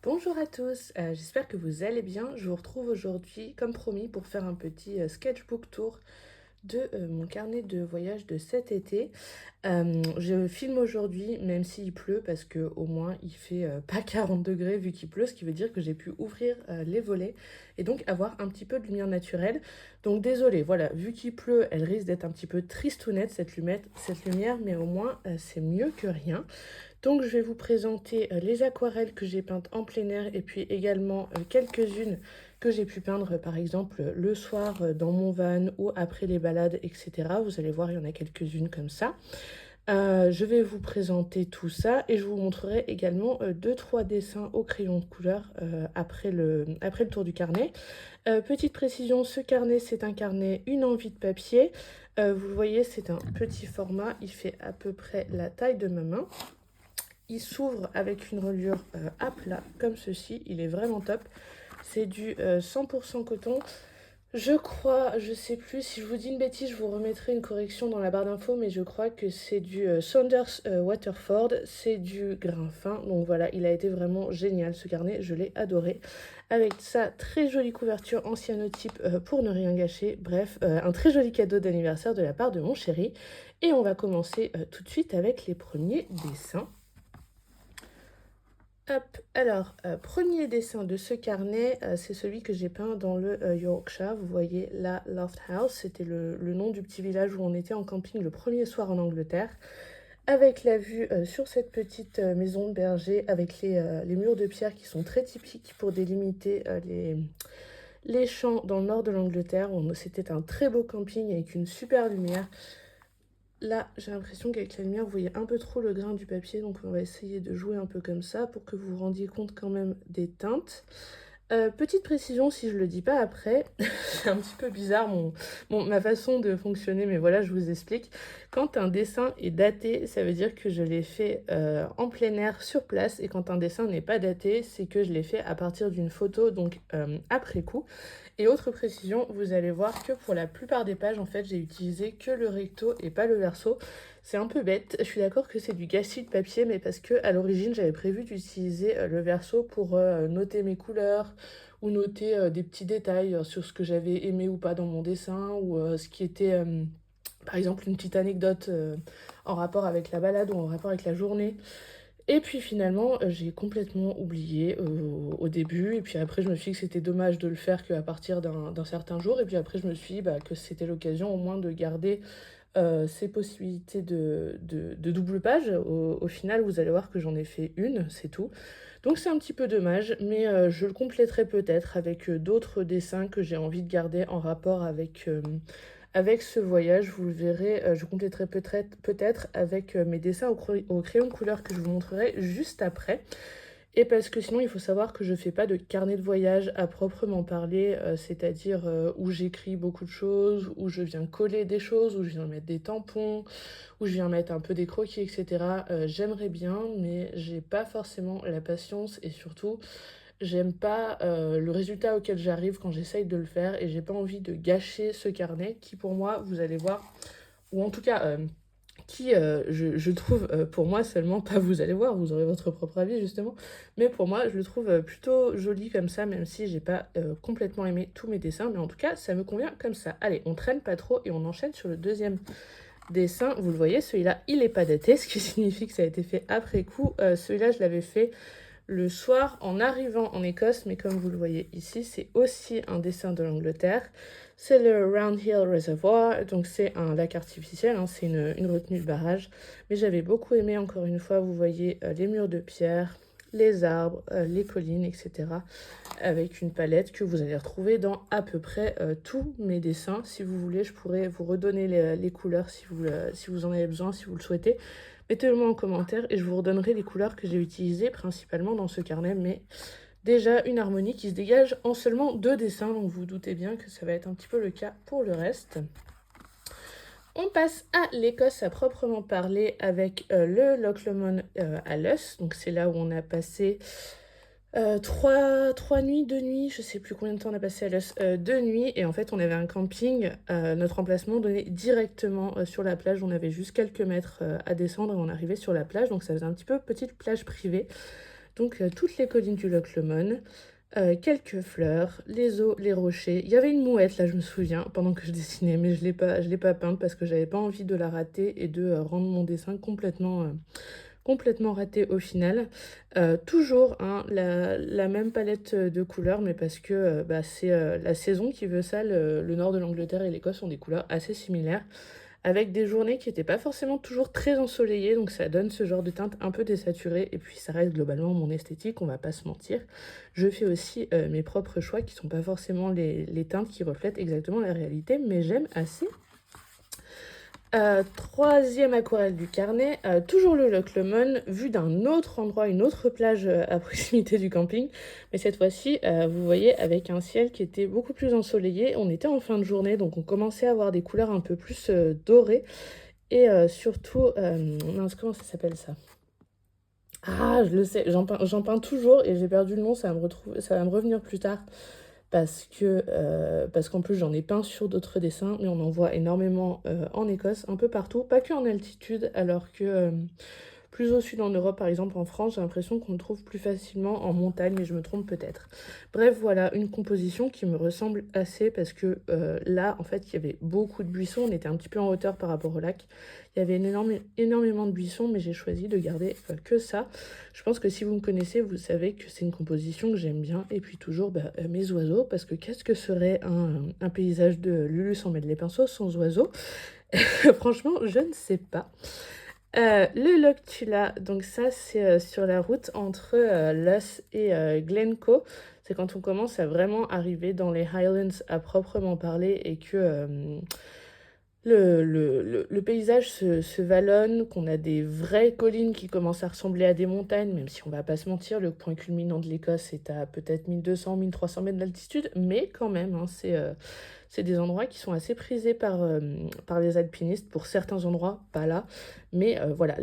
Bonjour à tous, j'espère que vous allez bien. Je vous retrouve aujourd'hui, comme promis, pour faire un petit sketchbook tour de mon carnet de voyage de cet été. Je filme aujourd'hui, même s'il pleut, parce que au moins il fait pas 40 degrés vu qu'il pleut, ce qui veut dire que j'ai pu ouvrir les volets et donc avoir un petit peu de lumière naturelle. Donc désolée, voilà, vu qu'il pleut, elle risque d'être un petit peu tristounette cette lumière, mais au moins c'est mieux que rien. Donc je vais vous présenter les aquarelles que j'ai peintes en plein air et puis également quelques-unes que j'ai pu peindre par exemple le soir dans mon van ou après les balades, etc. Vous allez voir, il y en a quelques-unes comme ça. Je vais vous présenter tout ça et je vous montrerai également 2-3 dessins au crayon de couleur après le tour du carnet. Petite précision, ce carnet c'est un carnet une envie de papier. Vous le voyez, c'est un petit format, il fait à peu près la taille de ma main. Il s'ouvre avec une reliure à plat, comme ceci. Il est vraiment top. C'est du 100% coton. Je crois, je sais plus, si je vous dis une bêtise, je vous remettrai une correction dans la barre d'infos, mais je crois que c'est du Saunders Waterford. C'est du grain fin. Donc voilà, il a été vraiment génial ce carnet. Je l'ai adoré. Avec sa très jolie couverture en cyanotype pour ne rien gâcher. Bref, un très joli cadeau d'anniversaire de la part de mon chéri. Et on va commencer tout de suite avec les premiers dessins. Hop, alors, premier dessin de ce carnet, c'est celui que j'ai peint dans le Yorkshire. Vous voyez la Loft House, c'était le nom du petit village où on était en camping le premier soir en Angleterre, avec la vue sur cette petite maison de berger, avec les murs de pierre qui sont très typiques pour délimiter les champs dans le nord de l'Angleterre. C'était un très beau camping avec une super lumière. Là, j'ai l'impression qu'avec la lumière, vous voyez un peu trop le grain du papier, donc on va essayer de jouer un peu comme ça pour que vous vous rendiez compte quand même des teintes. Petite précision, si je le dis pas après, c'est un petit peu bizarre ma façon de fonctionner, mais voilà, je vous explique. Quand un dessin est daté, ça veut dire que je l'ai fait en plein air sur place, et quand un dessin n'est pas daté, c'est que je l'ai fait à partir d'une photo, donc après coup. Et autre précision, vous allez voir que pour la plupart des pages, en fait, j'ai utilisé que le recto et pas le verso. C'est un peu bête, je suis d'accord que c'est du gâchis de papier, mais parce que à l'origine, j'avais prévu d'utiliser le verso pour noter mes couleurs ou noter des petits détails sur ce que j'avais aimé ou pas dans mon dessin ou ce qui était, par exemple, une petite anecdote en rapport avec la balade ou en rapport avec la journée. Et puis finalement, j'ai complètement oublié au début. Et puis après, je me suis dit que c'était dommage de le faire qu'à partir d'un certain jour. Et puis après, je me suis dit que c'était l'occasion au moins de garder ces possibilités de double page. Au final, vous allez voir que j'en ai fait une, c'est tout. Donc c'est un petit peu dommage, mais je le compléterai peut-être avec d'autres dessins que j'ai envie de garder en rapport avec ce voyage. Vous le verrez, je compléterai peut-être avec mes dessins au crayon de couleur que je vous montrerai juste après. Et parce que sinon, il faut savoir que je ne fais pas de carnet de voyage à proprement parler, c'est-à-dire où j'écris beaucoup de choses, où je viens coller des choses, où je viens mettre des tampons, où je viens mettre un peu des croquis, etc. J'aimerais bien, mais j'ai pas forcément la patience et surtout, j'aime pas le résultat auquel j'arrive quand j'essaye de le faire et j'ai pas envie de gâcher ce carnet qui, pour moi, vous allez voir, ou en tout cas qui, je trouve, pour moi seulement, pas vous allez voir, vous aurez votre propre avis justement, mais pour moi, je le trouve plutôt joli comme ça, même si j'ai pas complètement aimé tous mes dessins, mais en tout cas, ça me convient comme ça. Allez, on traîne pas trop et on enchaîne sur le deuxième dessin. Vous le voyez, celui-là, il est pas daté, ce qui signifie que ça a été fait après coup. Celui-là, je l'avais fait le soir en arrivant en Écosse, mais comme vous le voyez ici, c'est aussi un dessin de l'Angleterre. C'est le Round Hill Reservoir, donc c'est un lac artificiel, hein, c'est une retenue de barrage. Mais j'avais beaucoup aimé, encore une fois, vous voyez les murs de pierre, les arbres, les collines, etc. Avec une palette que vous allez retrouver dans à peu près tous mes dessins. Si vous voulez, je pourrais vous redonner les couleurs si vous en avez besoin, si vous le souhaitez. Mettez-le moi en commentaire et je vous redonnerai les couleurs que j'ai utilisées principalement dans ce carnet, mais déjà une harmonie qui se dégage en seulement 2 dessins, donc vous vous doutez bien que ça va être un petit peu le cas pour le reste. On passe à l'Écosse à proprement parler avec le Loch Lomond à Luss, donc c'est là où on a passé 3 nuits, 2 nuits, je sais plus combien de temps on a passé à Luss, 2 nuits, et en fait on avait un camping, notre emplacement donnait directement sur la plage, on avait juste quelques mètres à descendre et on arrivait sur la plage, donc ça faisait un petit peu petite plage privée. Donc toutes les collines du Loch Lomond, quelques fleurs, les eaux, les rochers. Il y avait une mouette là, je me souviens, pendant que je dessinais, mais je l'ai pas peinte parce que j'avais pas envie de la rater et de rendre mon dessin complètement raté au final. Toujours hein, la même palette de couleurs, mais parce que bah, c'est la saison qui veut ça. Le nord de l'Angleterre et l'Écosse ont des couleurs assez similaires, avec des journées qui n'étaient pas forcément toujours très ensoleillées, donc ça donne ce genre de teinte un peu désaturée, et puis ça reste globalement mon esthétique, on va pas se mentir. Je fais aussi mes propres choix qui sont pas forcément les teintes qui reflètent exactement la réalité, mais j'aime assez. Troisième aquarelle du carnet, toujours le Loch Lomond, vu d'un autre endroit, une autre plage à proximité du camping. Mais cette fois-ci, vous voyez, avec un ciel qui était beaucoup plus ensoleillé. On était en fin de journée, donc on commençait à avoir des couleurs un peu plus dorées. Et surtout, mince, comment ça s'appelle ça? Ah, je le sais, j'en peins toujours et j'ai perdu le nom, ça va me revenir plus tard parce qu'en plus j'en ai peint sur d'autres dessins, mais on en voit énormément en Écosse, un peu partout, pas que en altitude, alors que plus au sud en Europe, par exemple en France, j'ai l'impression qu'on le trouve plus facilement en montagne, mais je me trompe peut-être. Bref, voilà, une composition qui me ressemble assez parce que là, en fait, il y avait beaucoup de buissons, on était un petit peu en hauteur par rapport au lac. Il y avait énormément de buissons, mais j'ai choisi de garder que ça. Je pense que si vous me connaissez, vous savez que c'est une composition que j'aime bien. Et puis toujours mes oiseaux, parce que qu'est-ce que serait un paysage de Lulu sans mettre les pinceaux sans oiseaux? Franchement, je ne sais pas. Le Loch Tulla, donc ça c'est sur la route entre Luss et Glencoe. C'est quand on commence à vraiment arriver dans les Highlands à proprement parler et que le paysage se vallonne, qu'on a des vraies collines qui commencent à ressembler à des montagnes, même si on va pas se mentir, le point culminant de l'Écosse est à peut-être 1200-1300 mètres d'altitude, mais quand même, hein, c'est des endroits qui sont assez prisés par les alpinistes, pour certains endroits, pas là, mais voilà,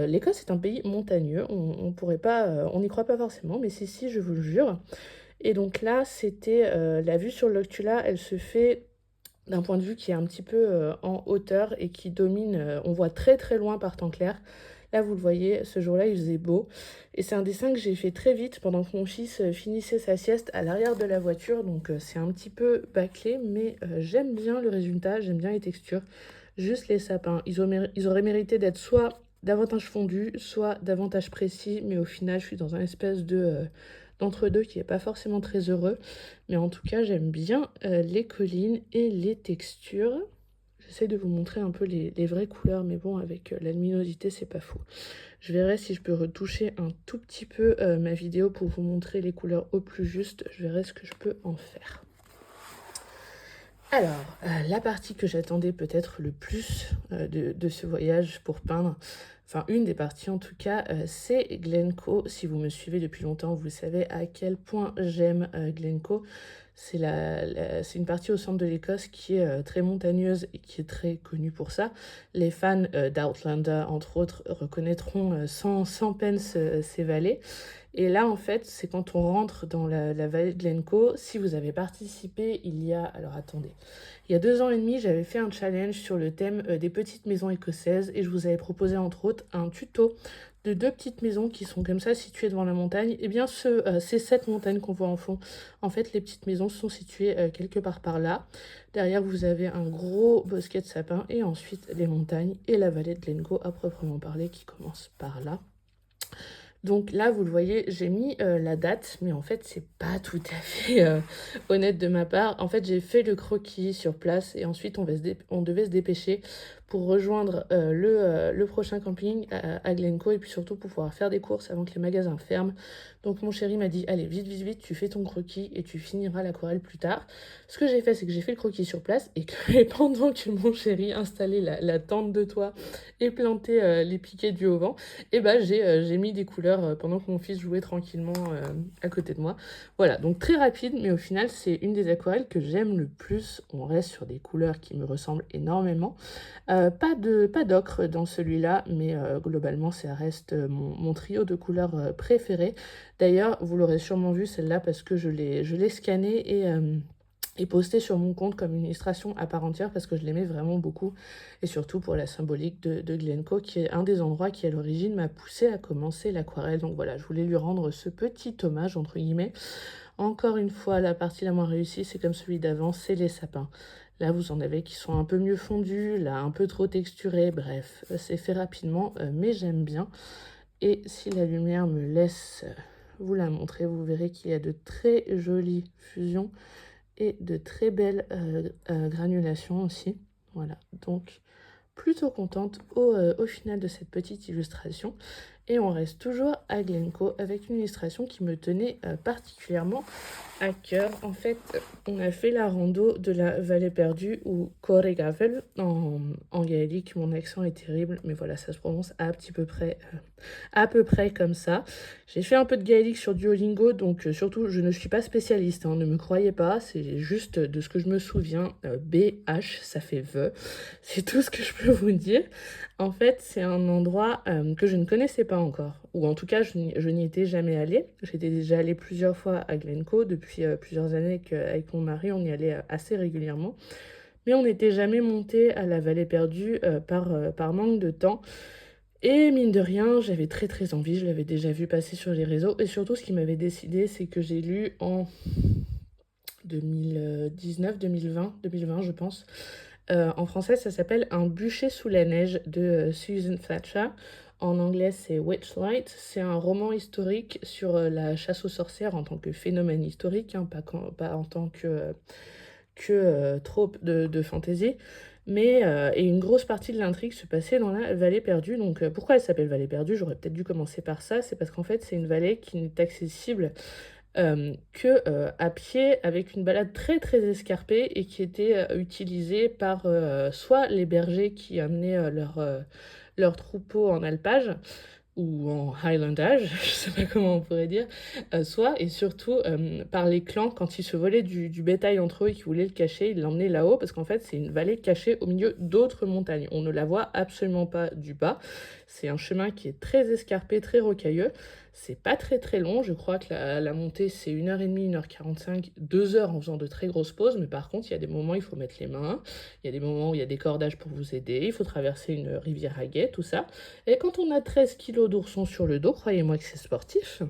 l'Écosse est un pays montagneux, on pourrait pas, on n'y croit pas forcément, mais si, je vous le jure. Et donc là, c'était la vue sur le Loch Tulla, elle se fait d'un point de vue qui est un petit peu en hauteur et qui domine, on voit très très loin par temps clair. Là, vous le voyez, ce jour-là, il faisait beau. Et c'est un dessin que j'ai fait très vite pendant que mon fils finissait sa sieste à l'arrière de la voiture. Donc c'est un petit peu bâclé, mais j'aime bien le résultat, j'aime bien les textures. Juste les sapins, ils auraient mérité d'être soit davantage fondus, soit davantage précis. Mais au final, je suis dans un espèce d'entre-deux qui n'est pas forcément très heureux. Mais en tout cas, j'aime bien les collines et les textures. J'essaie de vous montrer un peu les vraies couleurs, mais bon, avec la luminosité, c'est pas fou. Je verrai si je peux retoucher un tout petit peu ma vidéo pour vous montrer les couleurs au plus juste. Je verrai ce que je peux en faire. Alors, la partie que j'attendais peut-être le plus de ce voyage pour peindre, enfin une des parties en tout cas, c'est Glencoe. Si vous me suivez depuis longtemps, vous savez à quel point j'aime Glencoe. C'est une partie au centre de l'Écosse qui est très montagneuse et qui est très connue pour ça. Les fans d'Outlander, entre autres, reconnaîtront sans peine ces vallées. Et là, en fait, c'est quand on rentre dans la vallée de Glencoe. Si vous avez participé il y a... Alors, attendez. Il y a 2 ans et demi, j'avais fait un challenge sur le thème des petites maisons écossaises et je vous avais proposé, entre autres, un tuto de 2 petites maisons qui sont comme ça, situées devant la montagne. Et bien, c'est cette montagne qu'on voit en fond. En fait, les petites maisons sont situées quelque part par là. Derrière, vous avez un gros bosquet de sapins et ensuite les montagnes et la vallée de Glencoe à proprement parler qui commence par là. Donc là, vous le voyez, j'ai mis la date, mais en fait, c'est pas tout à fait honnête de ma part. En fait, j'ai fait le croquis sur place et ensuite, on devait se dépêcher pour rejoindre le prochain camping à Glencoe et puis surtout pour pouvoir faire des courses avant que les magasins ferment. Donc mon chéri m'a dit, allez, vite, vite, vite, tu fais ton croquis et tu finiras l'aquarelle plus tard. Ce que j'ai fait, c'est que j'ai fait le croquis sur place et que pendant que mon chéri installait la tente de toit et plantait les piquets du haut vent, et bah j'ai mis des couleurs pendant que mon fils jouait tranquillement à côté de moi. Voilà, donc très rapide, mais au final, c'est une des aquarelles que j'aime le plus. On reste sur des couleurs qui me ressemblent énormément. Pas d'ocre dans celui-là, mais globalement, ça reste mon trio de couleurs préférés. D'ailleurs, vous l'aurez sûrement vu celle-là parce que je l'ai scannée et posté sur mon compte comme une illustration à part entière parce que je l'aimais vraiment beaucoup et surtout pour la symbolique de Glencoe qui est un des endroits qui à l'origine m'a poussé à commencer l'aquarelle. Donc voilà, je voulais lui rendre ce petit hommage entre guillemets. Encore une fois, la partie la moins réussie, c'est comme celui d'avant, c'est les sapins. Là, vous en avez qui sont un peu mieux fondus, là, un peu trop texturés, bref, c'est fait rapidement, mais j'aime bien. Et si la lumière me laisse vous la montrer, vous verrez qu'il y a de très jolies fusions et de très belles granulations aussi. Voilà, donc plutôt contente au final de cette petite illustration. Et on reste toujours à Glencoe avec une illustration qui me tenait particulièrement à cœur. En fait, on a fait la rando de la vallée perdue ou Corrigavel en gaélique. Mon accent est terrible, mais voilà, ça se prononce à peu près comme ça. J'ai fait un peu de gaélique sur Duolingo, donc surtout, je ne suis pas spécialiste, hein, ne me croyez pas, c'est juste de ce que je me souviens. BH, ça fait VE, c'est tout ce que je peux vous dire. En fait, c'est un endroit que je ne connaissais pas encore, ou en tout cas, je n'y étais jamais allée. J'étais déjà allée plusieurs fois à Glencoe, depuis plusieurs années qu'avec mon mari, on y allait assez régulièrement. Mais on n'était jamais monté à la vallée perdue par manque de temps. Et mine de rien, j'avais très très envie, je l'avais déjà vu passer sur les réseaux. Et surtout, ce qui m'avait décidé, c'est que j'ai lu en 2019, 2020, je pense. En français, ça s'appelle Un bûcher sous la neige de Susan Fletcher. En anglais, c'est Witchlight. C'est un roman historique sur la chasse aux sorcières en tant que phénomène historique, hein, pas en tant que trope de fantasy. Mais et une grosse partie de l'intrigue se passait dans la vallée perdue. Donc pourquoi elle s'appelle vallée perdue? J'aurais peut-être dû commencer par ça. C'est parce qu'en fait, c'est une vallée qui n'est accessible que à pied avec une balade très très escarpée et qui était utilisée par soit les bergers qui amenaient leurs troupeaux en alpage ou en highlandage, je sais pas comment on pourrait dire, soit et surtout par les clans quand ils se volaient du bétail entre eux et qu'ils voulaient le cacher, ils l'emmenaient là-haut parce qu'en fait c'est une vallée cachée au milieu d'autres montagnes. On ne la voit absolument pas du bas. C'est un chemin qui est très escarpé, très rocailleux. C'est pas très très long, je crois que la montée c'est 1h30, 1h45, 2 heures en faisant de très grosses pauses, mais par contre il y a des moments où il faut mettre les mains, il y a des moments où il y a des cordages pour vous aider, il faut traverser une rivière à guet, tout ça. Et quand on a 13 kilos d'ourson sur le dos, croyez-moi que c'est sportif.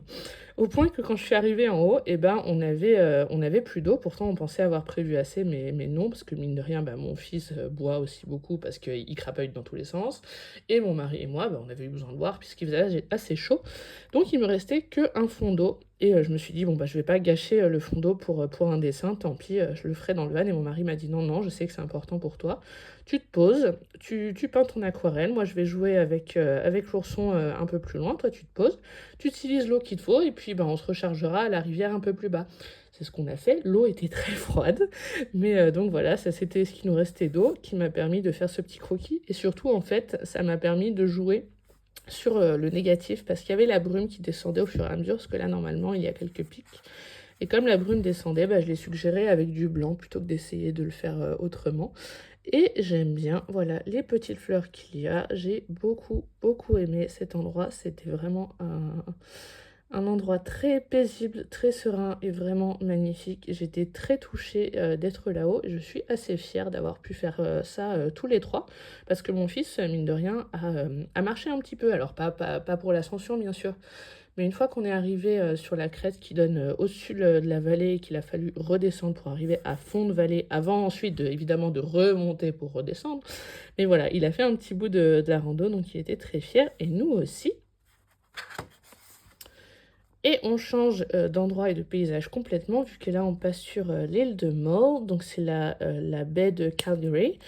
Au point que quand je suis arrivée en haut, eh ben, on avait plus d'eau. Pourtant, on pensait avoir prévu assez, mais non, parce que mine de rien, bah, mon fils boit aussi beaucoup parce qu'il crapeuille dans tous les sens. Et mon mari et moi, bah, on avait eu besoin de boire puisqu'il faisait assez chaud. Donc, il me restait qu'un fond d'eau. Et je me suis dit, bon, bah, je vais pas gâcher le fond d'eau pour un dessin, tant pis, je le ferai dans le van. Et mon mari m'a dit, non, non, je sais que c'est important pour toi. Tu te poses, tu peins ton aquarelle. Moi, je vais jouer avec l'ourson un peu plus loin. Toi, tu te poses, tu utilises l'eau qu'il te faut, et puis ben, on se rechargera à la rivière un peu plus bas. C'est ce qu'on a fait. L'eau était très froide, mais donc voilà, ça c'était ce qui nous restait d'eau, qui m'a permis de faire ce petit croquis. Et surtout, en fait, ça m'a permis de jouer sur le négatif, parce qu'il y avait la brume qui descendait au fur et à mesure, parce que là, normalement, il y a quelques pics. Et comme la brume descendait, bah, je l'ai suggéré avec du blanc, plutôt que d'essayer de le faire autrement. Et j'aime bien, voilà, les petites fleurs qu'il y a. J'ai beaucoup, beaucoup aimé cet endroit. C'était vraiment un endroit très paisible, très serein et vraiment magnifique. J'étais très touchée d'être là-haut. Je suis assez fière d'avoir pu faire ça tous les trois. Parce que mon fils, mine de rien, a marché un petit peu. Alors pas pour l'ascension, bien sûr. Mais une fois qu'on est arrivé sur la crête qui donne au-dessus de la vallée et qu'il a fallu redescendre pour arriver à fond de vallée, avant ensuite évidemment de remonter pour redescendre. Mais voilà, il a fait un petit bout de la rando, donc il était très fier, et nous aussi. Et on change d'endroit et de paysage complètement, vu que là on passe sur l'île de Mull, donc c'est la baie de Calgary.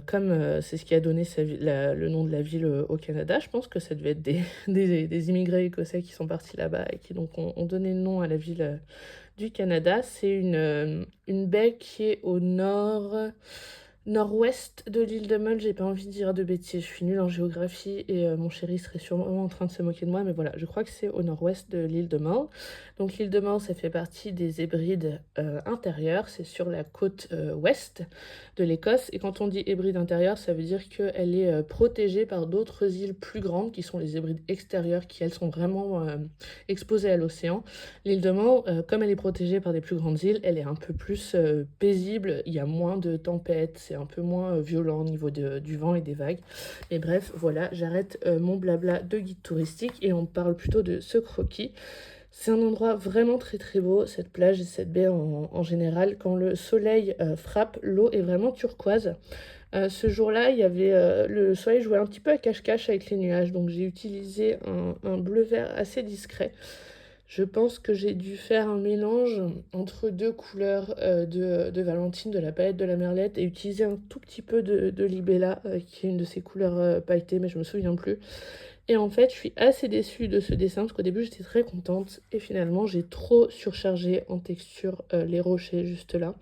Comme c'est ce qui a donné le nom de la ville au Canada, je pense que ça devait être des immigrés écossais qui sont partis là-bas et qui donc ont donné le nom à la ville du Canada. C'est une baie qui est au nord, Nord-ouest de l'île de Mull, j'ai pas envie de dire de bêtises, je suis nulle en géographie et mon chéri serait sûrement en train de se moquer de moi, mais voilà, je crois que c'est au nord-ouest de l'île de Mull. Donc l'île de Mull, ça fait partie des Hébrides intérieures, c'est sur la côte ouest de l'Écosse, et quand on dit Hébride intérieure, ça veut dire qu'elle est protégée par d'autres îles plus grandes, qui sont les Hébrides extérieures, qui elles sont vraiment exposées à l'océan. L'île de Man, comme elle est protégée par des plus grandes îles, elle est un peu plus paisible, il y a moins de tempêtes, c'est un peu moins violent au niveau du vent et des vagues. Mais bref, voilà, j'arrête mon blabla de guide touristique et on parle plutôt de ce croquis. C'est un endroit vraiment très très beau, cette plage et cette baie en général. Quand le soleil frappe, l'eau est vraiment turquoise. Ce jour-là, il y avait le soleil jouait un petit peu à cache-cache avec les nuages, donc j'ai utilisé un bleu-vert assez discret. Je pense que j'ai dû faire un mélange entre deux couleurs de Valentine, de la palette de la Merlette, et utiliser un tout petit peu de Libella, qui est une de ces couleurs pailletées, mais je me souviens plus. Et en fait, je suis assez déçue de ce dessin, parce qu'au début, j'étais très contente, et finalement, j'ai trop surchargé en texture les rochers juste là.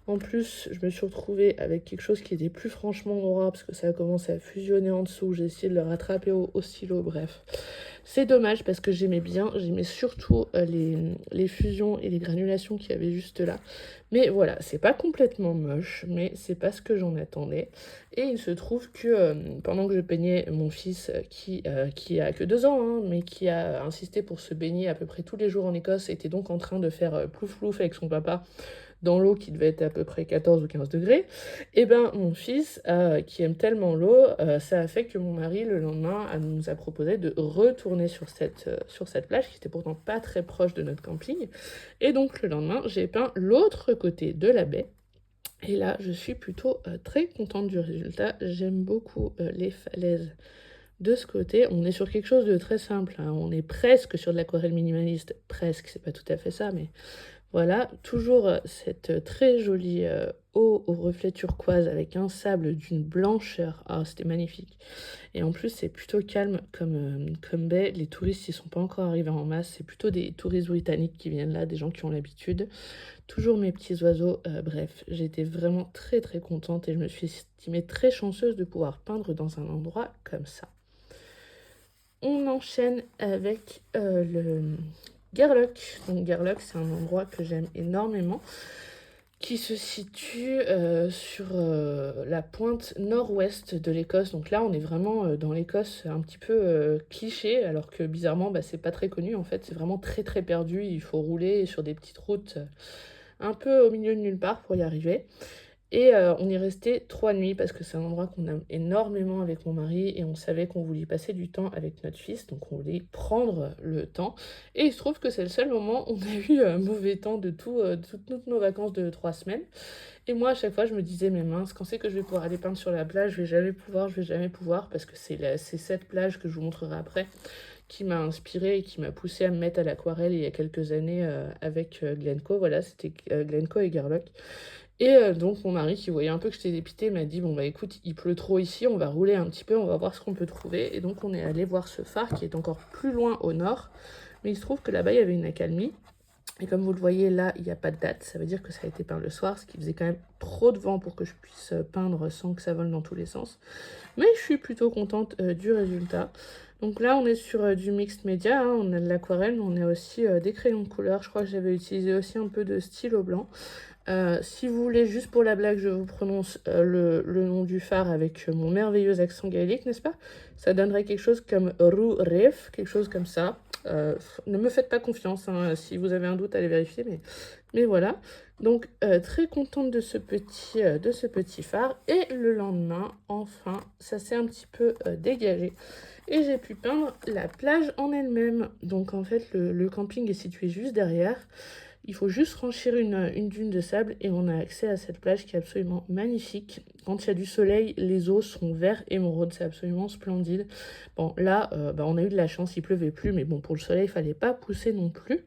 En plus, je me suis retrouvée avec quelque chose qui était plus franchement droit, parce que ça a commencé à fusionner en dessous, j'ai essayé de le rattraper au stylo, bref. C'est dommage parce que j'aimais bien, j'aimais surtout les fusions et les granulations qu'il y avait juste là. Mais voilà, c'est pas complètement moche, mais c'est pas ce que j'en attendais. Et il se trouve que pendant que je peignais mon fils, qui a que 2 ans, hein, mais qui a insisté pour se baigner à peu près tous les jours en Écosse, était donc en train de faire plouf plouf avec son papa dans l'eau qui devait être à peu près 14 ou 15 degrés, et ben mon fils, qui aime tellement l'eau, ça a fait que mon mari, le lendemain, nous a proposé de retourner sur cette plage, qui était pourtant pas très proche de notre camping. Et donc le lendemain, j'ai peint l'autre côté de la baie. Et là, je suis plutôt très contente du résultat. J'aime beaucoup les falaises de ce côté. On est sur quelque chose de très simple, hein. On est presque sur de l'aquarelle minimaliste. Presque, c'est pas tout à fait ça, mais voilà, toujours cette très jolie eau au reflet turquoise avec un sable d'une blancheur. Ah, c'était magnifique. Et en plus, c'est plutôt calme comme baie. Les touristes, ils sont pas encore arrivés en masse. C'est plutôt des touristes britanniques qui viennent là, des gens qui ont l'habitude. Toujours mes petits oiseaux. Bref, j'étais vraiment très très contente et je me suis estimée très chanceuse de pouvoir peindre dans un endroit comme ça. On enchaîne avec le Gerloch. Donc Gerloch, c'est un endroit que j'aime énormément, qui se situe sur la pointe nord-ouest de l'Écosse. Donc là, on est vraiment dans l'Écosse un petit peu cliché, alors que bizarrement, bah, c'est pas très connu en fait. C'est vraiment très très perdu. Il faut rouler sur des petites routes un peu au milieu de nulle part pour y arriver. Et on y est resté 3 nuits parce que c'est un endroit qu'on aime énormément avec mon mari et on savait qu'on voulait passer du temps avec notre fils, donc on voulait prendre le temps. Et il se trouve que c'est le seul moment où on a eu mauvais temps de toutes nos vacances de 3 semaines. Et moi, à chaque fois, je me disais, mais mince, quand c'est que je vais pouvoir aller peindre sur la plage? Je vais jamais pouvoir, parce que c'est cette plage que je vous montrerai après qui m'a inspirée et qui m'a poussée à me mettre à l'aquarelle il y a quelques années avec Glencoe. Voilà, c'était Glencoe et Garlock. Et donc mon mari, qui voyait un peu que j'étais dépitée, m'a dit, bon bah écoute, il pleut trop ici, on va rouler un petit peu, on va voir ce qu'on peut trouver. Et donc on est allé voir ce phare qui est encore plus loin au nord. Mais il se trouve que là-bas, il y avait une accalmie. Et comme vous le voyez là, il n'y a pas de date, ça veut dire que ça a été peint le soir, ce qui faisait quand même trop de vent pour que je puisse peindre sans que ça vole dans tous les sens. Mais je suis plutôt contente du résultat. Donc là, on est sur du mixed media, hein, on a de l'aquarelle, mais on a aussi des crayons de couleur. Je crois que j'avais utilisé aussi un peu de stylo blanc. Si vous voulez, juste pour la blague, je vous prononce le nom du phare avec mon merveilleux accent gaélique, n'est-ce pas? Ça donnerait quelque chose comme Rue Ref, quelque chose comme ça. Ne me faites pas confiance, hein, si vous avez un doute, allez vérifier, mais voilà. Donc, très contente de ce petit phare. Et le lendemain, enfin, ça s'est un petit peu dégagé. Et j'ai pu peindre la plage en elle-même. Donc, en fait, le camping est situé juste derrière. Il faut juste franchir une dune de sable et on a accès à cette plage qui est absolument magnifique. Quand il y a du soleil, les eaux sont vert émeraude, c'est absolument splendide. Bon, là, on a eu de la chance, il pleuvait plus, mais bon, pour le soleil, il fallait pas pousser non plus.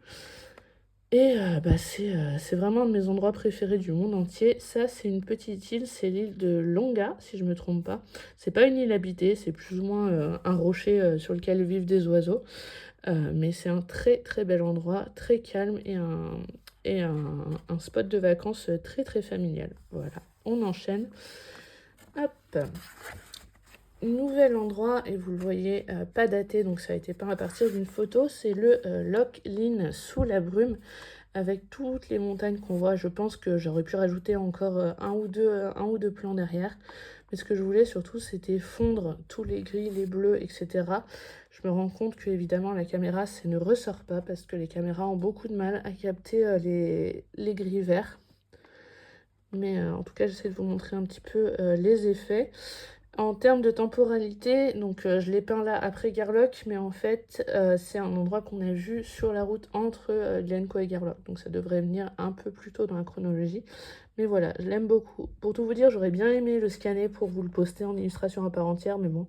Et c'est vraiment un de mes endroits préférés du monde entier. Ça, c'est une petite île, c'est l'île de Longa, si je me trompe pas. C'est pas une île habitée, c'est plus ou moins un rocher sur lequel vivent des oiseaux. Mais c'est un très très bel endroit, très calme et et un spot de vacances très très familial. Voilà, on enchaîne. Hop, nouvel endroit, et vous le voyez, pas daté, donc ça a été peint à partir d'une photo, c'est le Loch Lynn sous la brume, avec toutes les montagnes qu'on voit. Je pense que j'aurais pu rajouter encore un ou deux plans derrière, mais ce que je voulais surtout, c'était fondre tous les gris, les bleus, etc. Je me rends compte que évidemment la caméra, ça ne ressort pas, parce que les caméras ont beaucoup de mal à capter les gris verts. Mais en tout cas, j'essaie de vous montrer un petit peu les effets. En termes de temporalité, donc je l'ai peint là après Garlock, mais en fait c'est un endroit qu'on a vu sur la route entre Glencoe et Garlock, donc ça devrait venir un peu plus tôt dans la chronologie. Mais voilà, je l'aime beaucoup. Pour tout vous dire, j'aurais bien aimé le scanner pour vous le poster en illustration à part entière, mais bon,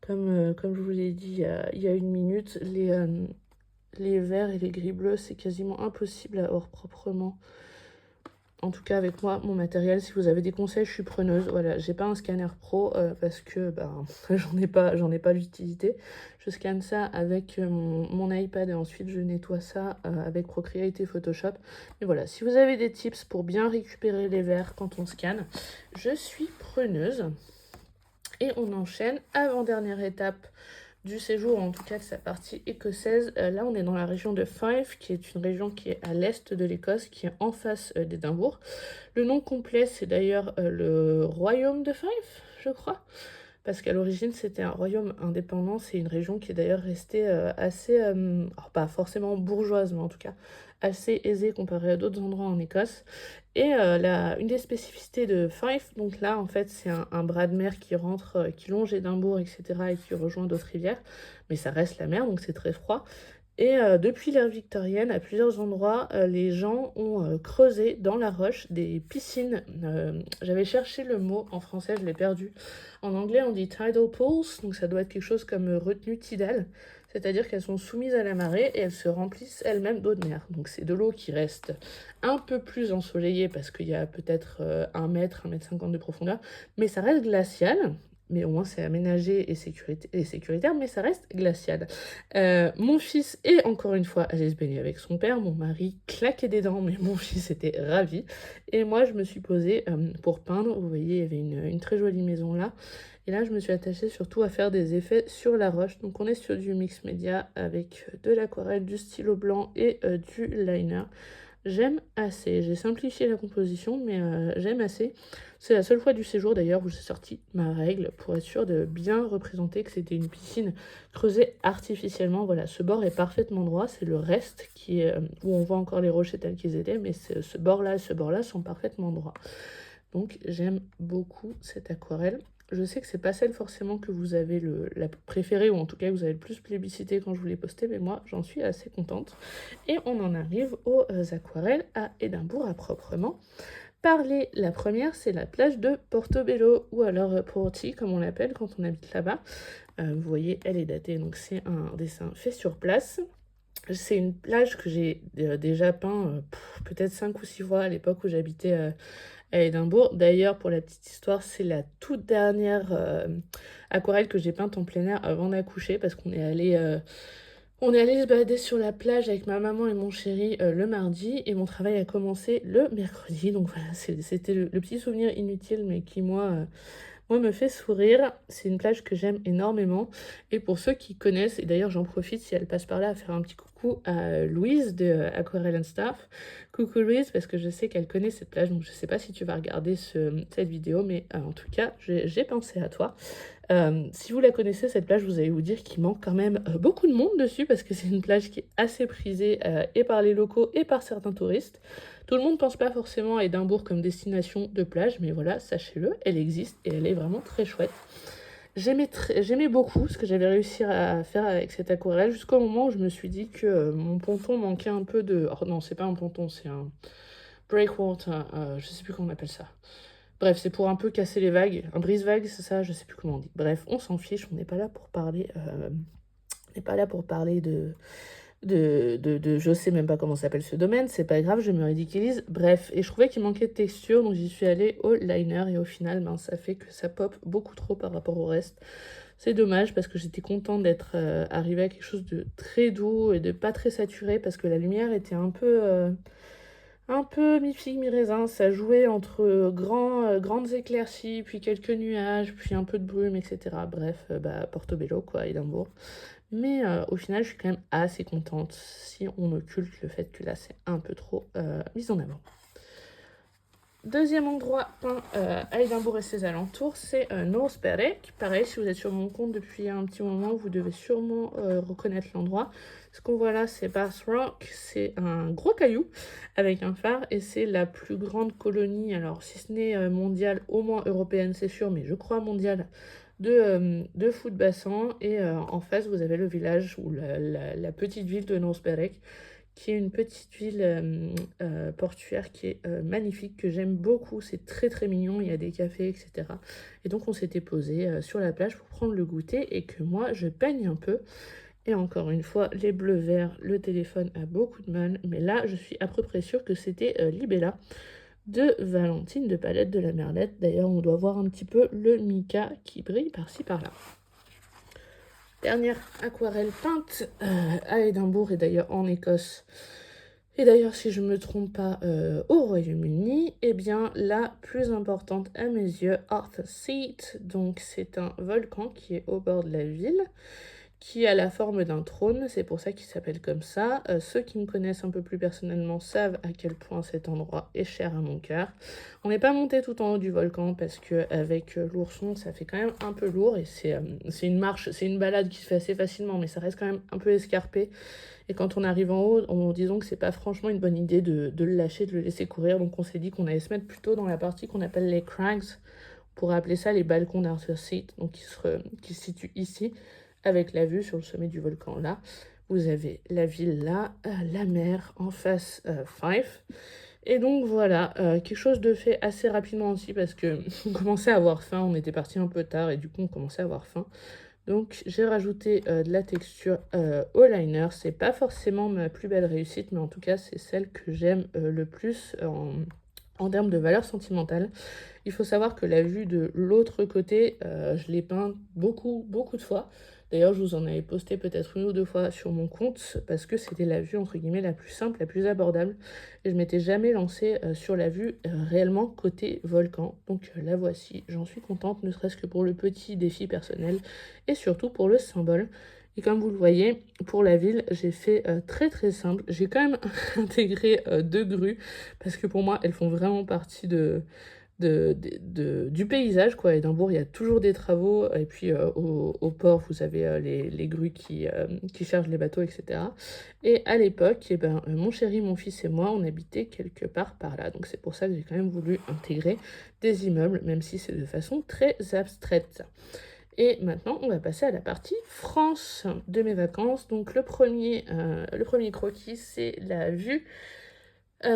comme je vous l'ai dit il y a une minute, les verts et les gris bleus, c'est quasiment impossible à avoir proprement. En tout cas, avec moi, mon matériel, si vous avez des conseils, je suis preneuse. Voilà, j'ai pas un scanner pro parce que j'en ai pas l'utilité. Je scanne ça avec mon iPad et ensuite je nettoie ça avec Procreate et Photoshop. Mais voilà, si vous avez des tips pour bien récupérer les verres quand on scanne, je suis preneuse. Et on enchaîne, avant-dernière étape du séjour, en tout cas de sa partie écossaise. Là, on est dans la région de Fife, qui est une région qui est à l'est de l'Écosse, qui est en face d'Édimbourg. Le nom complet, c'est d'ailleurs le royaume de Fife, je crois, parce qu'à l'origine, c'était un royaume indépendant. C'est une région qui est d'ailleurs restée assez, alors pas forcément bourgeoise, mais en tout cas assez aisée comparée à d'autres endroits en Écosse. Et une des spécificités de Fife, donc là, en fait, c'est un bras de mer qui rentre, qui longe Édimbourg, etc., et qui rejoint d'autres rivières, mais ça reste la mer, donc c'est très froid. Et depuis l'ère victorienne, à plusieurs endroits, les gens ont creusé dans la roche des piscines. J'avais cherché le mot en français, je l'ai perdu. En anglais, on dit tidal pools, donc ça doit être quelque chose comme retenue tidale, c'est-à-dire qu'elles sont soumises à la marée et elles se remplissent elles-mêmes d'eau de mer. Donc c'est de l'eau qui reste un peu plus ensoleillée parce qu'il y a peut-être 1 mètre, 1,50 m de profondeur, mais ça reste glacial. Mais au moins c'est aménagé et sécuritaire, mais ça reste glacial. Mon fils est encore une fois allé se baigner avec son père. Mon mari claquait des dents, mais mon fils était ravi. Et moi, je me suis posée pour peindre. Vous voyez, il y avait une très jolie maison là. Et là, je me suis attachée surtout à faire des effets sur la roche. Donc, on est sur du mix média avec de l'aquarelle, du stylo blanc et du liner. J'aime assez. J'ai simplifié la composition, mais j'aime assez. C'est la seule fois du séjour d'ailleurs où j'ai sorti ma règle pour être sûre de bien représenter que c'était une piscine creusée artificiellement. Voilà, ce bord est parfaitement droit. C'est le reste qui est, où on voit encore les rochers tels qu'ils étaient, mais ce bord-là et ce bord-là sont parfaitement droits. Donc j'aime beaucoup cette aquarelle. Je sais que c'est pas celle forcément que vous avez la préférée, ou en tout cas que vous avez le plus plébiscité quand je vous l'ai postée, mais moi j'en suis assez contente. Et on en arrive aux aquarelles à Édimbourg à proprement parler. La première, c'est la plage de Portobello, ou alors Porty comme on l'appelle quand on habite là-bas. Vous voyez, elle est datée, donc c'est un dessin fait sur place. C'est une plage que j'ai déjà peint peut-être 5 ou 6 fois à l'époque où j'habitais à Édimbourg. D'ailleurs, pour la petite histoire, c'est la toute dernière aquarelle que j'ai peinte en plein air avant d'accoucher, parce qu'on est allé se balader sur la plage avec ma maman et mon chéri le mardi, et mon travail a commencé le mercredi. Donc voilà, c'était le petit souvenir inutile, mais qui, moi, me fait sourire. C'est une plage que j'aime énormément. Et pour ceux qui connaissent, et d'ailleurs j'en profite si elle passe par là à faire un petit coucou à Louise de Aquarelle and Stuff. Coucou Louise, parce que je sais qu'elle connaît cette plage, donc je sais pas si tu vas regarder cette vidéo, mais en tout cas, j'ai pensé à toi. Si vous la connaissez, cette plage, vous allez vous dire qu'il manque quand même beaucoup de monde dessus, parce que c'est une plage qui est assez prisée et par les locaux et par certains touristes. Tout le monde ne pense pas forcément à Édimbourg comme destination de plage, mais voilà, sachez-le, elle existe et elle est vraiment très chouette. J'aimais beaucoup ce que j'avais réussi à faire avec cette aquarelle, jusqu'au moment où je me suis dit que mon ponton manquait un peu de... Oh non, c'est pas un ponton, c'est un breakwater, je sais plus comment on appelle ça. Bref, c'est pour un peu casser les vagues. Un brise-vague, c'est ça, je sais plus comment on dit. Bref, on s'en fiche, on n'est pas là pour parler... on n'est pas là pour parler je sais même pas comment s'appelle ce domaine, c'est pas grave, je me ridiculise. Bref, et je trouvais qu'il manquait de texture, donc j'y suis allée au liner, et au final, ça fait que ça pop beaucoup trop par rapport au reste. C'est dommage, parce que j'étais contente d'être arrivée à quelque chose de très doux et de pas très saturé, parce que la lumière était un peu un peu mi-figue, mi-raisin. Ça jouait entre grandes éclaircies, puis quelques nuages, puis un peu de brume, etc. Bref, Portobello, quoi, Édimbourg. Mais au final, je suis quand même assez contente si on occulte le fait que là, c'est un peu trop mis en avant. Deuxième endroit peint à Édimbourg et ses alentours, c'est North Berwick. Pareil, si vous êtes sur mon compte depuis un petit moment, vous devez sûrement reconnaître l'endroit. Ce qu'on voit là, c'est Bass Rock. C'est un gros caillou avec un phare et c'est la plus grande colonie, alors si ce n'est mondiale, au moins européenne, c'est sûr, mais je crois mondiale, de foot bassin. Et en face, vous avez le village ou la petite ville de North Berwick, qui est une petite ville portuaire qui est magnifique, que j'aime beaucoup. C'est très très mignon, il y a des cafés, etc. Et donc on s'était posé sur la plage pour prendre le goûter et que moi je peigne un peu. Et encore une fois, les bleus verts, le téléphone a beaucoup de mal, mais là je suis à peu près sûre que c'était Libella de Valentine de Palette de la Merlette. D'ailleurs on doit voir un petit peu le mica qui brille par-ci par-là. Dernière aquarelle peinte à Édimbourg et d'ailleurs en Écosse. Et d'ailleurs, si je ne me trompe pas, au Royaume-Uni, eh bien, la plus importante à mes yeux, Arthur's Seat. Donc, c'est un volcan qui est au bord de la ville, qui a la forme d'un trône, c'est pour ça qu'il s'appelle comme ça. Ceux qui me connaissent un peu plus personnellement savent à quel point cet endroit est cher à mon cœur. On n'est pas monté tout en haut du volcan parce qu'avec l'ourson, ça fait quand même un peu lourd et c'est une marche, c'est une balade qui se fait assez facilement, mais ça reste quand même un peu escarpé. Et quand on arrive en haut, disons que c'est pas franchement une bonne idée de le lâcher, de le laisser courir. Donc on s'est dit qu'on allait se mettre plutôt dans la partie qu'on appelle les crags, on pourrait appeler ça les balcons d'Arthur's Seat, donc qui se situent ici, avec la vue sur le sommet du volcan là. Vous avez la ville là, la mer en face, Fife. Et donc voilà, quelque chose de fait assez rapidement aussi parce que on commençait à avoir faim, on était parti un peu tard et du coup on commençait à avoir faim. Donc j'ai rajouté de la texture au liner. C'est pas forcément ma plus belle réussite, mais en tout cas c'est celle que j'aime le plus en termes de valeur sentimentale. Il faut savoir que la vue de l'autre côté, je l'ai peint beaucoup, beaucoup de fois. D'ailleurs, je vous en avais posté peut-être une ou deux fois sur mon compte parce que c'était la vue, entre guillemets, la plus simple, la plus abordable. Et je m'étais jamais lancée sur la vue réellement côté volcan. Donc la voici, j'en suis contente, ne serait-ce que pour le petit défi personnel et surtout pour le symbole. Et comme vous le voyez, pour la ville, j'ai fait très très simple. J'ai quand même intégré deux grues parce que pour moi, elles font vraiment partie du paysage, quoi. À Édimbourg, il y a toujours des travaux, et puis au port, vous avez les grues qui chargent les bateaux, etc. Et à l'époque, eh ben, mon chéri, mon fils et moi, on habitait quelque part par là. Donc c'est pour ça que j'ai quand même voulu intégrer des immeubles, même si c'est de façon très abstraite. Et maintenant, on va passer à la partie France de mes vacances. Donc le premier croquis, c'est la vue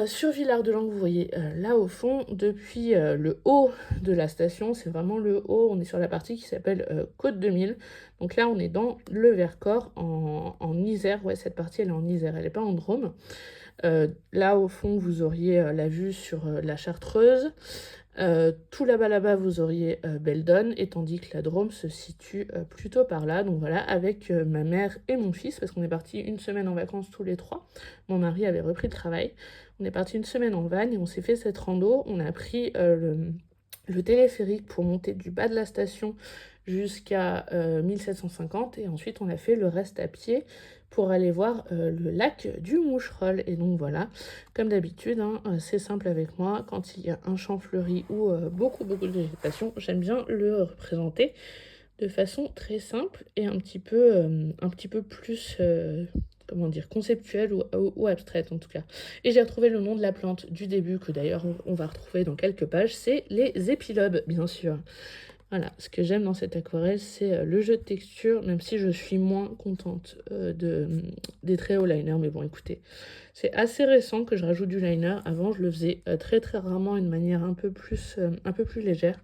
sur Villard-de-Lans, vous voyez là au fond, depuis le haut de la station, c'est vraiment le haut, on est sur la partie qui s'appelle Côte 2000. Donc là, on est dans le Vercors en Isère. Ouais, cette partie, elle est en Isère, elle n'est pas en Drôme. Là, au fond, vous auriez la vue sur la Chartreuse. Tout là-bas, vous auriez Beldon, et tandis que la Drôme se situe plutôt par là. Donc voilà, avec ma mère et mon fils, parce qu'on est parti une semaine en vacances tous les trois. Mon mari avait repris le travail. On est parti une semaine en van et on s'est fait cette rando. On a pris le téléphérique pour monter du bas de la station jusqu'à 1750 et ensuite on a fait le reste à pied pour aller voir le lac du Moucherolle. Et donc voilà, comme d'habitude, hein, c'est simple avec moi. Quand il y a un champ fleuri ou beaucoup de végétation, j'aime bien le représenter de façon très simple et un petit peu plus comment dire, conceptuelle ou abstraite en tout cas. Et j'ai retrouvé le nom de la plante du début, que d'ailleurs on va retrouver dans quelques pages, c'est les épilobes, bien sûr. Voilà, ce que j'aime dans cette aquarelle, c'est le jeu de texture, même si je suis moins contente des traits au liner. Mais bon, écoutez, c'est assez récent que je rajoute du liner. Avant, je le faisais très très rarement, d'une manière un peu plus légère.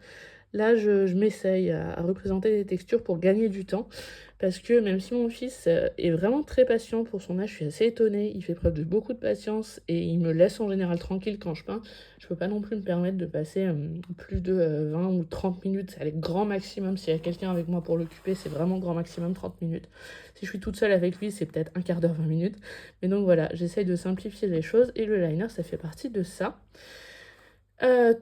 Là, je m'essaye à représenter des textures pour gagner du temps, parce que même si mon fils est vraiment très patient pour son âge, je suis assez étonnée, il fait preuve de beaucoup de patience et il me laisse en général tranquille quand je peins. Je peux pas non plus me permettre de passer plus de 20 ou 30 minutes, c'est le grand maximum. S'il y a quelqu'un avec moi pour l'occuper, c'est vraiment grand maximum 30 minutes. Si je suis toute seule avec lui, c'est peut-être un quart d'heure, 20 minutes. Mais donc voilà, j'essaye de simplifier les choses et le liner, ça fait partie de ça.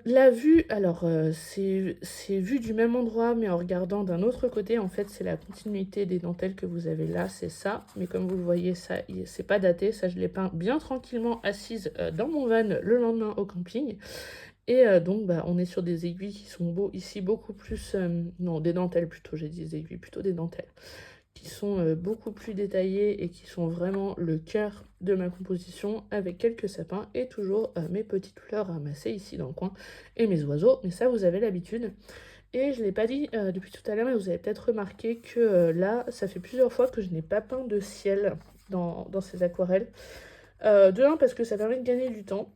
La vue, alors c'est vu du même endroit, mais en regardant d'un autre côté, en fait, c'est la continuité des dentelles que vous avez là, c'est ça. Mais comme vous le voyez, ça, c'est pas daté, ça je l'ai peint bien tranquillement assise dans mon van le lendemain au camping. Et donc, bah, on est sur des aiguilles qui sont ici beaucoup plus, non, des dentelles plutôt, j'ai dit des aiguilles, plutôt des dentelles qui sont beaucoup plus détaillés et qui sont vraiment le cœur de ma composition, avec quelques sapins et toujours mes petites fleurs ramassées ici dans le coin et mes oiseaux, mais ça vous avez l'habitude. Et je ne l'ai pas dit depuis tout à l'heure, mais vous avez peut-être remarqué que là, ça fait plusieurs fois que je n'ai pas peint de ciel dans ces aquarelles. De un, parce que ça permet de gagner du temps.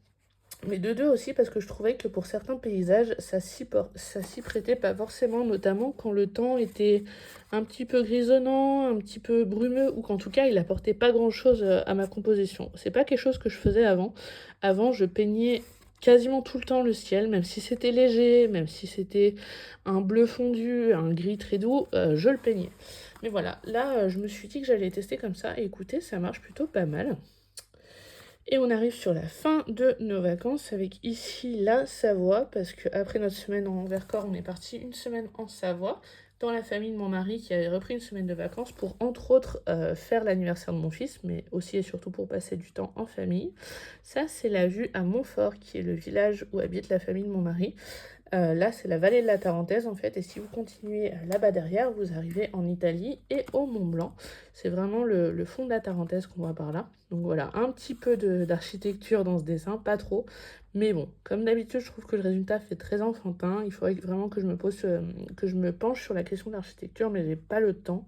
Mais de deux aussi parce que je trouvais que pour certains paysages, ça s'y prêtait pas forcément, notamment quand le temps était un petit peu grisonnant, un petit peu brumeux, ou qu'en tout cas il apportait pas grand-chose à ma composition. C'est pas quelque chose que je faisais avant. Avant, je peignais quasiment tout le temps le ciel, même si c'était léger, même si c'était un bleu fondu, un gris très doux, je le peignais. Mais voilà, là je me suis dit que j'allais tester comme ça, et écoutez, ça marche plutôt pas mal. Et on arrive sur la fin de nos vacances avec ici la Savoie, parce qu'après notre semaine en Vercors, on est parti une semaine en Savoie, dans la famille de mon mari qui avait repris une semaine de vacances pour, entre autres, faire l'anniversaire de mon fils, mais aussi et surtout pour passer du temps en famille. Ça, c'est la vue à Montfort, qui est le village où habite la famille de mon mari. Là, c'est la vallée de la Tarentaise, en fait, et si vous continuez là-bas derrière, vous arrivez en Italie et au Mont Blanc. C'est vraiment le fond de la Tarentaise qu'on voit par là. Donc voilà, un petit peu d'architecture dans ce dessin, pas trop. Mais bon, comme d'habitude, je trouve que le résultat fait très enfantin. Il faudrait vraiment que que je me penche sur la question de l'architecture, mais j'ai pas le temps,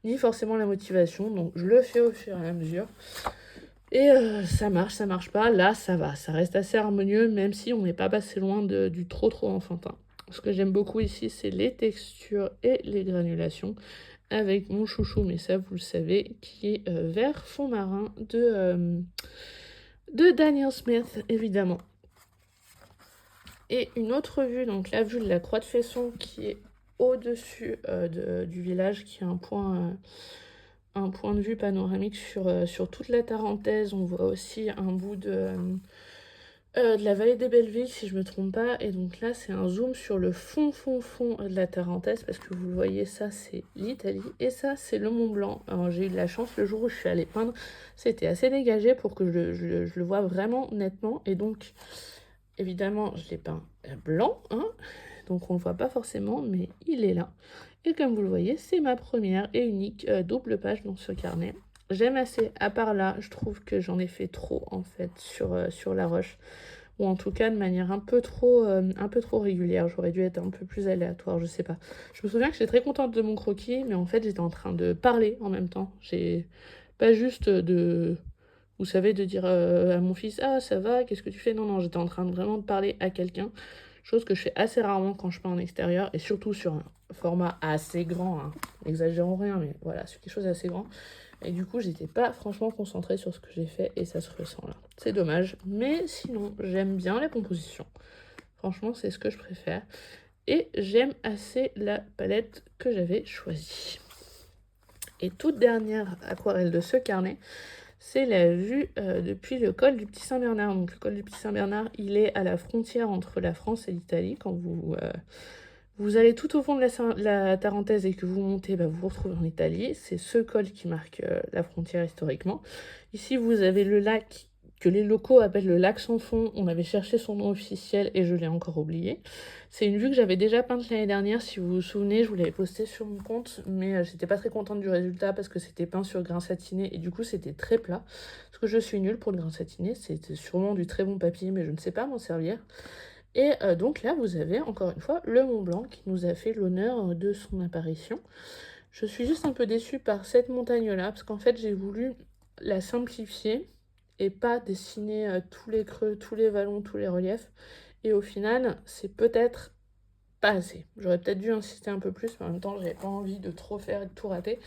ni forcément la motivation. Donc je le fais au fur et à mesure. Et ça marche pas, là ça va, ça reste assez harmonieux, même si on n'est pas passé loin du trop enfantin. Ce que j'aime beaucoup ici, c'est les textures et les granulations, avec mon chouchou, mais ça vous le savez, qui est vert fond marin de Daniel Smith, évidemment. Et une autre vue, donc la vue de la Croix de Fesson, qui est au-dessus du village, qui est un point de vue panoramique sur toute la Tarentaise. On voit aussi un bout de la vallée des Bellevilles, si je me trompe pas. Et donc là, c'est un zoom sur le fond de la Tarentaise, parce que vous le voyez, ça, c'est l'Italie. Et ça, c'est le Mont Blanc. Alors, j'ai eu de la chance, le jour où je suis allée peindre, c'était assez dégagé pour que je le vois vraiment nettement. Et donc, évidemment, je l'ai peint blanc, hein, donc on le voit pas forcément, mais il est là. Et comme vous le voyez, c'est ma première et unique double page dans ce carnet. J'aime assez, à part là, je trouve que j'en ai fait trop en fait sur la roche, ou en tout cas de manière un peu trop régulière. J'aurais dû être un peu plus aléatoire, je sais pas. Je me souviens que j'étais très contente de mon croquis, mais en fait j'étais en train de parler en même temps. J'ai pas juste vous savez, de dire à mon fils «Ah, ça va, qu'est-ce que tu fais?» Non, non, j'étais en train de vraiment parler à quelqu'un, chose que je fais assez rarement quand je peins en extérieur, et surtout sur un format assez grand, hein. N'exagérons rien, mais voilà, c'est quelque chose d'assez grand. Et du coup, j'étais pas franchement concentrée sur ce que j'ai fait, et ça se ressent là. C'est dommage, mais sinon, j'aime bien la composition. Franchement, c'est ce que je préfère. Et j'aime assez la palette que j'avais choisie. Et toute dernière aquarelle de ce carnet, c'est la vue depuis le col du Petit Saint-Bernard. Donc le col du Petit Saint-Bernard, il est à la frontière entre la France et l'Italie. Quand vous allez tout au fond de la Tarentaise et que vous montez, bah, vous vous retrouvez en Italie. C'est ce col qui marque la frontière historiquement. Ici, vous avez le lac que les locaux appellent le lac sans fond. On avait cherché son nom officiel et je l'ai encore oublié. C'est une vue que j'avais déjà peinte l'année dernière, si vous vous souvenez, je vous l'avais postée sur mon compte, mais j'étais pas très contente du résultat parce que c'était peint sur grain satiné et du coup c'était très plat. Parce que je suis nulle pour le grain satiné, c'était sûrement du très bon papier, mais je ne sais pas m'en servir. Et donc là, vous avez encore une fois le Mont Blanc qui nous a fait l'honneur de son apparition. Je suis juste un peu déçue par cette montagne-là, parce qu'en fait j'ai voulu la simplifier et pas dessiner tous les creux, tous les vallons, tous les reliefs. Et au final, c'est peut-être pas assez. J'aurais peut-être dû insister un peu plus, mais en même temps, j'avais pas envie de trop faire et de tout rater.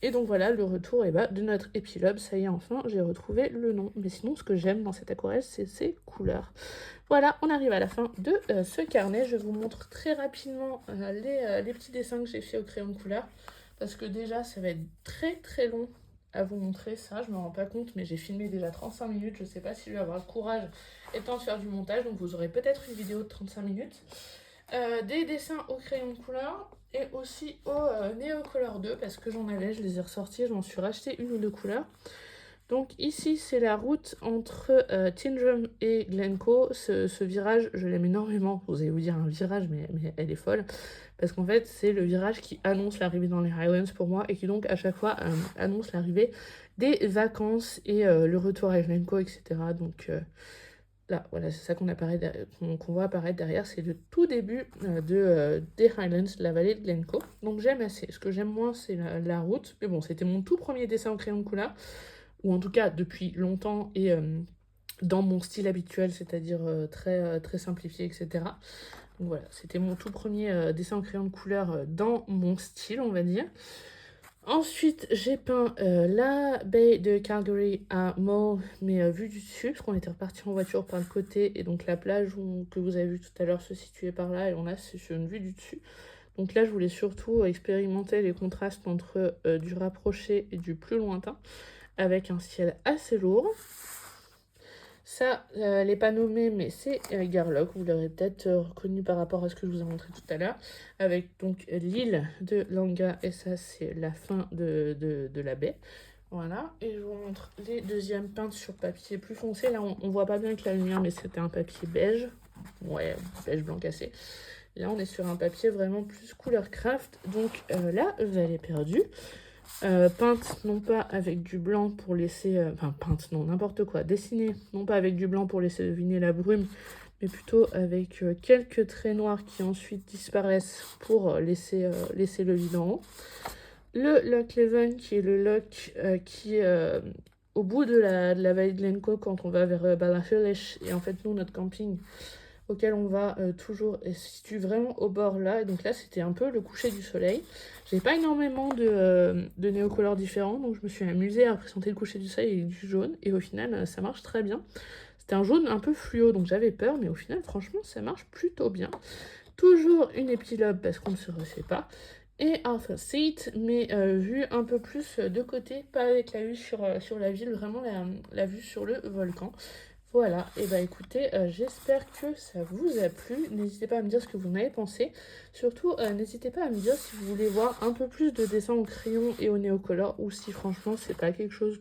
Et donc voilà, le retour de notre épilogue. Ça y est, enfin, j'ai retrouvé le nom. Mais sinon, ce que j'aime dans cette aquarelle, c'est ses couleurs. Voilà, on arrive à la fin de ce carnet. Je vous montre très rapidement les petits dessins que j'ai fait au crayon de couleur. Parce que déjà, ça va être très très long à vous montrer ça. Je me rends pas compte, mais j'ai filmé déjà 35 minutes. Je sais pas si je vais avoir le courage et le temps de faire du montage. Donc vous aurez peut-être une vidéo de 35 minutes. Des dessins au crayon de couleur et aussi au Neocolor 2 parce que j'en avais, je les ai ressortis, je m'en suis racheté une ou deux couleurs. Donc ici c'est la route entre Tindrum et Glencoe. Ce virage, je l'aime énormément. Vous allez vous dire un virage, mais elle est folle. Parce qu'en fait c'est le virage qui annonce l'arrivée dans les Highlands pour moi et qui donc à chaque fois annonce l'arrivée des vacances et le retour à Glencoe, etc. Donc là, voilà, c'est ça qu'on voit apparaître derrière. C'est le tout début des Highlands, de la vallée de Glencoe. Donc j'aime assez. Ce que j'aime moins, c'est la route. Mais bon, c'était mon tout premier dessin au crayon de couleur. Ou en tout cas, depuis longtemps et dans mon style habituel, c'est-à-dire très simplifié, etc. Donc voilà, c'était mon tout premier dessin au crayon de couleur dans mon style, on va dire. Ensuite, j'ai peint la baie de Calgary à mauve, mais vue du dessus, parce qu'on était reparti en voiture par le côté, et donc la plage que vous avez vue tout à l'heure se situait par là, et on a c'est sur une vue du dessus. Donc là, je voulais surtout expérimenter les contrastes entre du rapproché et du plus lointain, avec un ciel assez lourd. Ça, elle n'est pas nommée, mais c'est Garlock. Vous l'aurez peut-être reconnu par rapport à ce que je vous ai montré tout à l'heure. Avec donc l'île de Langa, et ça, c'est la fin de la baie. Voilà, et je vous montre les deuxièmes peintes sur papier plus foncé. Là, on voit pas bien avec la lumière, mais c'était un papier beige. Ouais, beige blanc cassé. Là, on est sur un papier vraiment plus couleur craft. Donc là, elle est perdue. Peinte non pas avec du blanc pour laisser... enfin, peinte, non, n'importe quoi. Dessinée non pas avec du blanc pour laisser deviner la brume, mais plutôt avec quelques traits noirs qui ensuite disparaissent pour laisser le vide en haut. Le Loch Leven, qui est le loch qui est au bout de la vallée de Glencoe quand on va vers Ballachulish. Et en fait, nous, notre camping auquel on va toujours se situe vraiment au bord là. Et donc là, c'était un peu le coucher du soleil. J'ai pas énormément de néocolores différents, donc je me suis amusée à représenter le coucher du soleil avec du jaune. Et au final, ça marche très bien. C'était un jaune un peu fluo, donc j'avais peur, mais au final, franchement, ça marche plutôt bien. Toujours une épilogue parce qu'on ne se refait pas. Et un first seat, mais vue un peu plus de côté, pas avec la vue sur la ville, vraiment la vue sur le volcan. Voilà, et bah écoutez, j'espère que ça vous a plu. N'hésitez pas à me dire ce que vous en avez pensé. Surtout, n'hésitez pas à me dire si vous voulez voir un peu plus de dessins au crayon et au néocolor, ou si franchement c'est pas quelque chose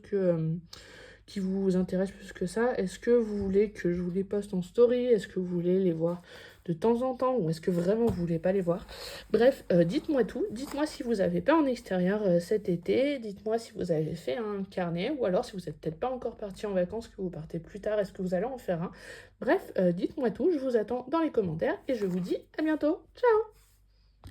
qui vous intéresse plus que ça. Est-ce que vous voulez que je vous les poste en story? Est-ce que vous voulez les voir de temps en temps, ou est-ce que vraiment vous voulez pas les voir? Bref, dites-moi tout. Dites-moi si vous avez peint en extérieur cet été. Dites-moi si vous avez fait un carnet, ou alors si vous n'êtes peut-être pas encore parti en vacances, que vous partez plus tard, est-ce que vous allez en faire un? Bref, dites-moi tout. Je vous attends dans les commentaires et je vous dis à bientôt. Ciao!